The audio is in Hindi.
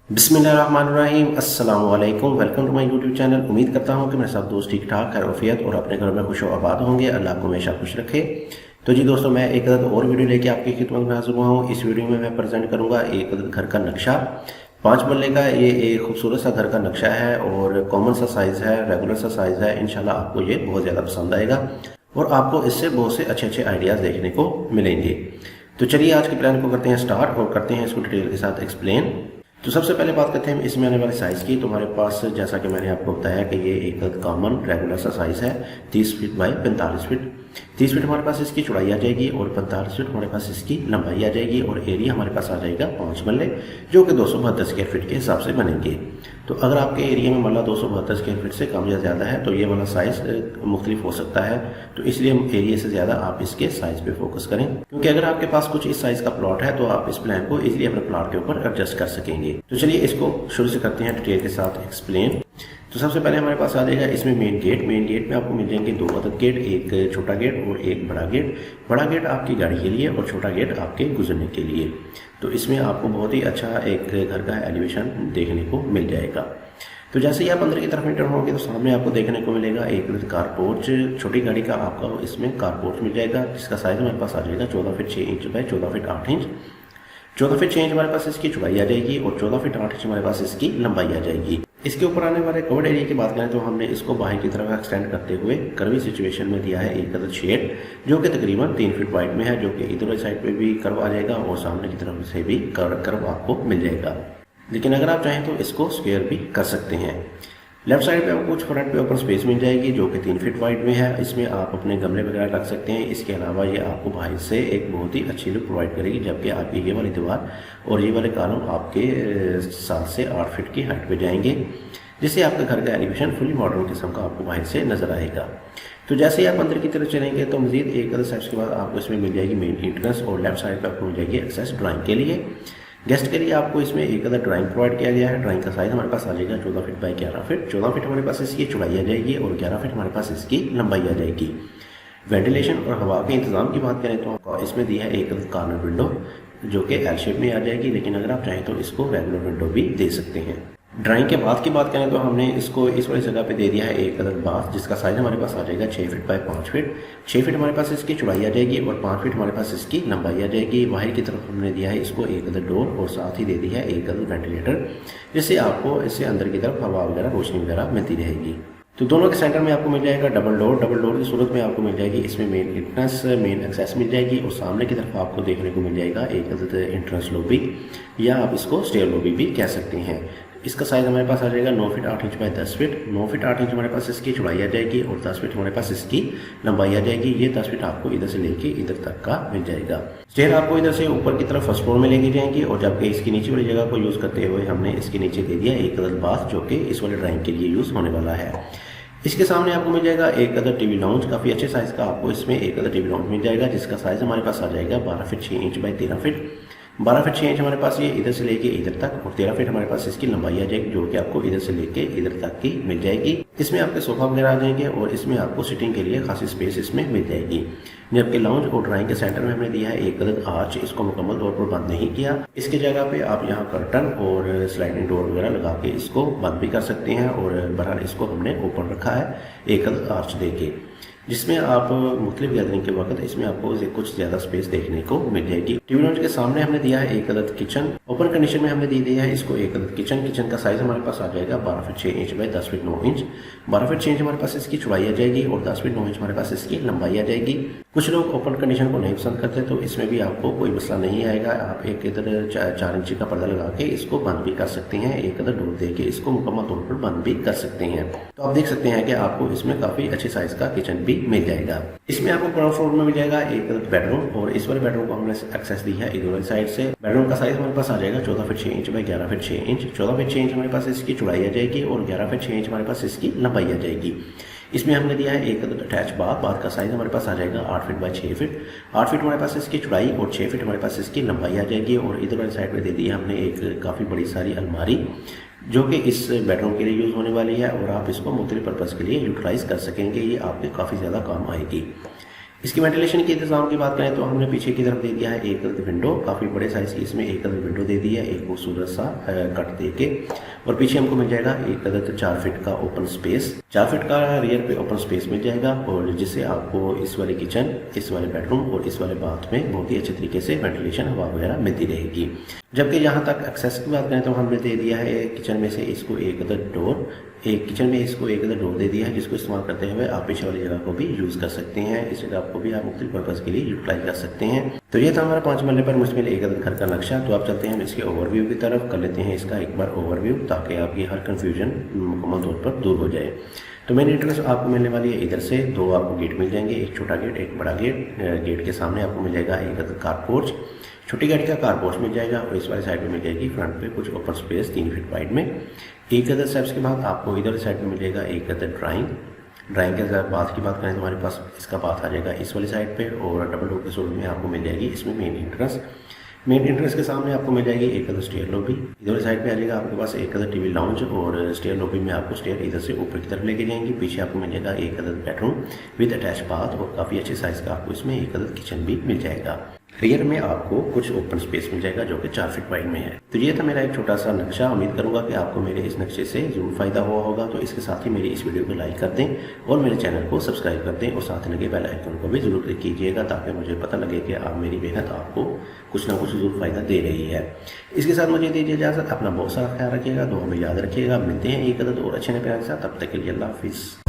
बिस्मिल्लाहिर्रहमानिर्रहीम, अस्सलाम वालेकुम। Welcome to my YouTube channel. उम्मीद करता हूँ कि मेरे सब दोस्त ठीक ठाक खैरियत और अपने घर में खुश आबाद होंगे। अल्लाह आपको हमेशा खुश रखे। तो जी दोस्तों, मैं एक और वीडियो लेके आपकी खिदमत में हाजिर हुआ हूँ। इस वीडियो में मैं प्रेजेंट करूँगा एक घर का नक्शा। 5 मरले का ये एक खूबसूरत सा घर का नक्शा है और कॉमन सा साइज़ है, रेगुलर सा साइज़ है। इंशाल्लाह आपको ये बहुत ज़्यादा पसंद आएगा और आपको इससे बहुत से अच्छे आइडियाज़ देखने को मिलेंगे। तो चलिए आज के प्लान को करते हैं स्टार्ट और करते हैं इसको डिटेल के साथ एक्सप्लेन। तो सबसे पहले बात करते हैं इसमें आने वाले साइज़ की। तो हमारे पास जैसा कि मैंने आपको बताया कि ये एक कॉमन रेगुलर सा साइज़ है, 30 फीट बाय 45 फीट। 30 फीट हमारे पास इसकी चौड़ाई आ जाएगी और 45 फीट हमारे पास इसकी लंबाई आ जाएगी और एरिया हमारे पास आ जाएगा 5 मरले, जो कि 272 स्क्वायर फीट के हिसाब से बनेंगे। तो अगर आपके एरिया में मरला 272 स्क्वायर फीट से कम या ज़्यादा है तो ये वाला साइज़ मुख्तलिफ हो सकता है। तो इसलिए हम एरिया से ज़्यादा आप इसके साइज़ पे फोकस करें, क्योंकि अगर आपके पास कुछ इस साइज़ का प्लॉट है तो आप इस प्लान को इजीली अपने प्लॉट के ऊपर एडजस्ट कर सकेंगे। तो चलिए इसको शुरू से करते हैं डिटेल के साथ एक्सप्लेन। तो सबसे पहले हमारे पास आ जाएगा इसमें मेन गेट। मेन गेट में आपको मिल जाएंगे 2 अदद गेट, एक छोटा गेट और एक बड़ा गेट। बड़ा गेट आपकी गाड़ी के लिए और छोटा गेट आपके गुजरने के लिए। तो इसमें आपको बहुत ही अच्छा एक घर का एलिवेशन देखने को मिल जाएगा। तो जैसे ही आप अंदर की तरफ एंटर होंगे तो सामने आपको देखने को मिलेगा एक कार पोर्च। छोटी गाड़ी का आपका इसमें कार पोर्च मिल जाएगा, जिसका साइज हमारे पास आ जाएगा 14 feet 6 inch by 14 feet 8 inch. 14 feet 6 inch हमारे पास इसकी चौड़ाई आ जाएगी और 14 फीट 8 इंच हमारे पास इसकी लंबाई आ जाएगी। इसके ऊपर आने वाले कवर्ड एरिया की बात करें तो हमने इसको बाहर की तरफ एक्सटेंड करते हुए कर्वी सिचुएशन में दिया है एक अदद शेड, जो कि तकरीबन 3 फीट वाइड में है, जो कि इधर वाली साइड पे भी कर्व आ जाएगा और सामने की तरफ से भी कर्व आपको मिल जाएगा। लेकिन अगर आप चाहें तो इसको स्क्वायर भी कर सकते हैं। लेफ्ट साइड पे आपको कुछ फ्रंट पे ओपन स्पेस मिल जाएगी, जो कि 3 फीट वाइड में है। इसमें आप अपने गमले वगैरह रख सकते हैं। इसके अलावा ये आपको बाहर से एक बहुत ही अच्छी लुक प्रोवाइड करेगी, जबकि आपकी ये वाली दीवार और ये वाले कॉलम आपके 7 से 8 फीट की हाइट पे जाएंगे, जिससे आपका घर का एलिवेशन फुली मॉडर्न किस्म का आपको बाहर से नजर आएगा। तो जैसे ही आप अंदर की तरफ चलेंगे तो मजीद एक अदर स्टेप्स के बाद आपको इसमें मिल जाएगी मेन एंट्रेंस और लेफ्ट साइड पर आपको मिल जाएगी एक्सेस ड्राइंग के लिए। गेस्ट के लिए आपको इसमें एक अदर ड्राइंग प्रोवाइड किया गया है। ड्राइंग का साइज हमारे पास आ जाएगा 14 फीट बाय 11 फीट। 14 फीट हमारे पास इसकी चौड़ाई आ जाएगी और 11 फीट हमारे पास इसकी लंबाई आ जाएगी। वेंटिलेशन और हवा के इंतजाम की बात करें तो इसमें दिया है एक कॉर्नर विंडो, जो कि एल शेप में आ जाएगी, लेकिन अगर आप चाहें तो इसको रेगुलर विंडो भी दे सकते हैं। ड्राइंग के बाद की बात करें तो हमने इसको इस वाली जगह पे दे दिया है एक अदद बाथ, जिसका साइज हमारे पास आ जाएगा 6 फीट बाय 5 फीट। 6 फीट हमारे पास इसकी चौड़ाई आ जाएगी और 5 फीट हमारे पास इसकी लंबाई आ जाएगी। बाहर की तरफ हमने दिया है इसको एक अदद डोर और साथ ही दे दिया है एक अदद वेंटिलेटर, जिससे आपको इससे अंदर की तरफ हवा वगैरह रोशनी वगैरह मिलती रहेगी। तो दोनों के सेंटर में आपको मिल जाएगा डबल डोर। डबल डोर की सूरत में आपको मिल जाएगी इसमें मेन एंट्रेंस, मेन एक्सेस मिल जाएगी और सामने की तरफ आपको देखने को मिल जाएगा एक अदद एंट्रेंस लॉबी, या आप इसको स्टेयर लॉबी भी कह सकते हैं। इसका साइज हमारे पास आ जाएगा 9 feet 8 inch by 10 feet. 9 feet 8 inch हमारे पास इसकी चौड़ाई आ जाएगी और 10 फीट हमारे पास इसकी लंबाई आ जाएगी। ये 10 फीट आपको इधर से लेके इधर तक का मिल जाएगा। स्टेयर आपको इधर से ऊपर की तरफ फर्स्ट फ्लोर में लेके जाएंगे और जबकि इसकी नीचे वाली जगह को यूज़ करते हुए हमने इसके नीचे दे दिया एक अदद बाथ, जो कि इस वाले ड्राइंग के लिए यूज़ होने वाला है। इसके सामने आपको मिल जाएगा एक अदर टीवी लाउंज। काफ़ी अच्छे साइज़ का आपको इसमें एक अदर टीवी लाउंज मिल जाएगा, जिसका साइज़ हमारे पास आ जाएगा 12 feet 6 inch by 13 feet. 12 feet 6 inch हमारे पास ये इधर से लेके इधर तक और 13 फीट हमारे पास इसकी लंबाई आ जाएगी, जो कि आपको इधर से लेके इधर तक की मिल जाएगी। इसमें आपके सोफा वगैरह आ जाएंगे और इसमें आपको सिटिंग के लिए खासी स्पेस इसमें मिल जाएगी। जबकि लाउंज और ड्राइंग के सेंटर में हमने दिया है एक अदद आर्च। इसको मुकम्मल तौर पर बंद नहीं किया। इसके जगह पे आप यहाँ कर्टन और स्लाइडिंग डोर वगैरह लगा के इसको बंद भी कर सकते हैं और बहरहाल इसको हमने ओपन रखा है एक अदद आर्च देके, जिसमें आप मुख्तलिफ गैदरिंग के वक्त इसमें आपको कुछ ज़्यादा स्पेस देखने को मिल जाएगी। टीवी लाउंज के सामने हमने दिया है एक अदद किचन। ओपन कंडीशन में हमने दिया है इसको एक अदद किचन। किचन का साइज हमारे पास आ जाएगा 12 feet 6 inch by 10 feet 9 inch. 12 feet 6 inch हमारे पास इसकी चौड़ाई आ जाएगी और 10 फीट 9 इंच हमारे पास इसकी लंबाई आ जाएगी। कुछ लोग ओपन कंडीशन को नहीं पसंद करते, तो इसमें भी आपको कोई मसला नहीं आएगा। आप एक इधर 4 इंच का पर्दा लगा के इसको बंद भी कर सकते हैं, एक अदर डोर दे के इसको मुकम्मल तौर पर बंद भी कर सकते हैं। तो आप देख सकते हैं कि आपको इसमें काफ़ी अच्छे साइज का किचन भी मिल जाएगा। इसमें आपको ग्राउंड फ्लोर में मिल जाएगा एक बेडरूम और इस वाले बेडरूम को हमने एक्सेस दी है इधर वाली साइड से। बेडरूम का साइज हमारे पास आ जाएगा 14 feet 6 inch by 11 feet 6 inch. 14 feet 6 inch हमारे पास इसकी चौड़ाई आ जाएगी और 11 फीट 6 इंच हमारे पास इसकी लंबाई आ जाएगी। इसमें हमने दिया है एक अटैच बाथ। बाथ का साइज हमारे पास आ जाएगा 8 फीट बाय 6 फीट। 8 फीट हमारे पास इसकी चौड़ाई और 6 फीट हमारे पास इसकी लंबाई आ जाएगी और इधर वाली साइड में दे दी है हमने एक काफ़ी बड़ी सारी अलमारी, जो कि इस बेडरूम के लिए यूज़ होने वाली है और आप इसको मुख्तलिफ पर्पज़ के लिए यूटिलाइज़ कर सकेंगे। ये आपके काफ़ी ज़्यादा काम आएगी। इसकी वेंटिलेशन के इंतजाम की बात करें तो हमने पीछे की तरफ दे दिया है एक अदद विंडो, काफ़ी बड़े साइज़ की इसमें एक अदद विंडो दे दी है, एक खूबसूरत सा कट दे के। और पीछे हमको मिल जाएगा एक अदद 4 फीट का ओपन स्पेस, 4 फीट का रियर पे ओपन स्पेस मिल जाएगा, और जिससे आपको इस वाले किचन, इस वाले बेडरूम और इस वाले बाथ में बहुत ही अच्छे तरीके से वेंटिलेशन हवा वगैरह मिलती रहेगी। जबकि यहाँ तक एक्सेस की बात करें तो हमने दे दिया है किचन में से इसको एक अदद डोर, किचन में इसको एक अदद डोर दे दिया है, जिसको इस्तेमाल करते हुए आप पीछे वाली जगह को भी यूज़ कर सकते हैं, इस जगह को भी आप मुख्तलिफ पर्पज़ के लिए यूटिलाइज कर सकते हैं। तो ये था हमारा 5 मरले पर मुश्तमिल एक अदद घर का नक्शा। तो आप चलते हैं इसके ओवरव्यू की तरफ, कर लेते हैं इसका एक बार ओवरव्यू, ताकि आपकी हर कन्फ्यूजन मुकम्मल तौर पर दूर हो जाए। तो मेन एंट्रेंस आपको मिलने वाली है इधर से, 2 आपको गेट मिल जाएंगे, एक छोटा गेट एक बड़ा गेट। गेट के सामने आपको मिल जाएगा एक अदद कार पोर्च, छोटी गाड़ी का कार पोर्च मिल जाएगा, और इस वाली साइड में मिल जाएगी फ्रंट पे कुछ ओपन स्पेस 3 फीट वाइड में। एक अदद स्टेप्स के बाद आपको इधर साइड में मिल जाएगा एक अदद ड्राइंग के बाथ की बात करें तो हमारे पास इसका बाथ आ जाएगा इस वाली साइड पे, और डबल डोर के सूरत में आपको मिल जाएगी इसमें मेन एंट्रेंस के सामने आपको मिल जाएगी एक अदद स्टेयर लॉबी। इधर साइड पे आ जाएगा आपके पास एक अदद टीवी लाउंज, और स्टेयर लॉबी में आपको स्टेयर इधर से ऊपर की तरफ लेके जाएंगी। पीछे आपको मिल जाएगा एक अदद बेडरूम विद अटैच बाथ, और काफ़ी अच्छे साइज़ का आपको इसमें एक अदद किचन भी मिल जाएगा। रियर में आपको कुछ ओपन स्पेस मिल जाएगा जो कि 4 फीट वाइड में है। तो ये था मेरा एक छोटा सा नक्शा। उम्मीद करूंगा कि आपको मेरे इस नक्शे से जरूर फायदा हुआ होगा। तो इसके साथ ही मेरी इस वीडियो को लाइक कर दें और मेरे चैनल को सब्सक्राइब कर दें, और साथ लगे बेल आइकन को भी जरूर क्लिक कीजिएगा, ताकि मुझे पता लगे कि आप मेरी मेहनत आपको कुछ ना कुछ जरूर फायदा दे रही है। इसके साथ मुझे दीजिए इजाज़त, अपना बहुत सारा ख्याल रखिएगा, दुआ में याद रखिएगा। मिलते हैं एक अदद और अच्छे नए प्यार के साथ, तब तक के लिए अल्लाह हाफिज़।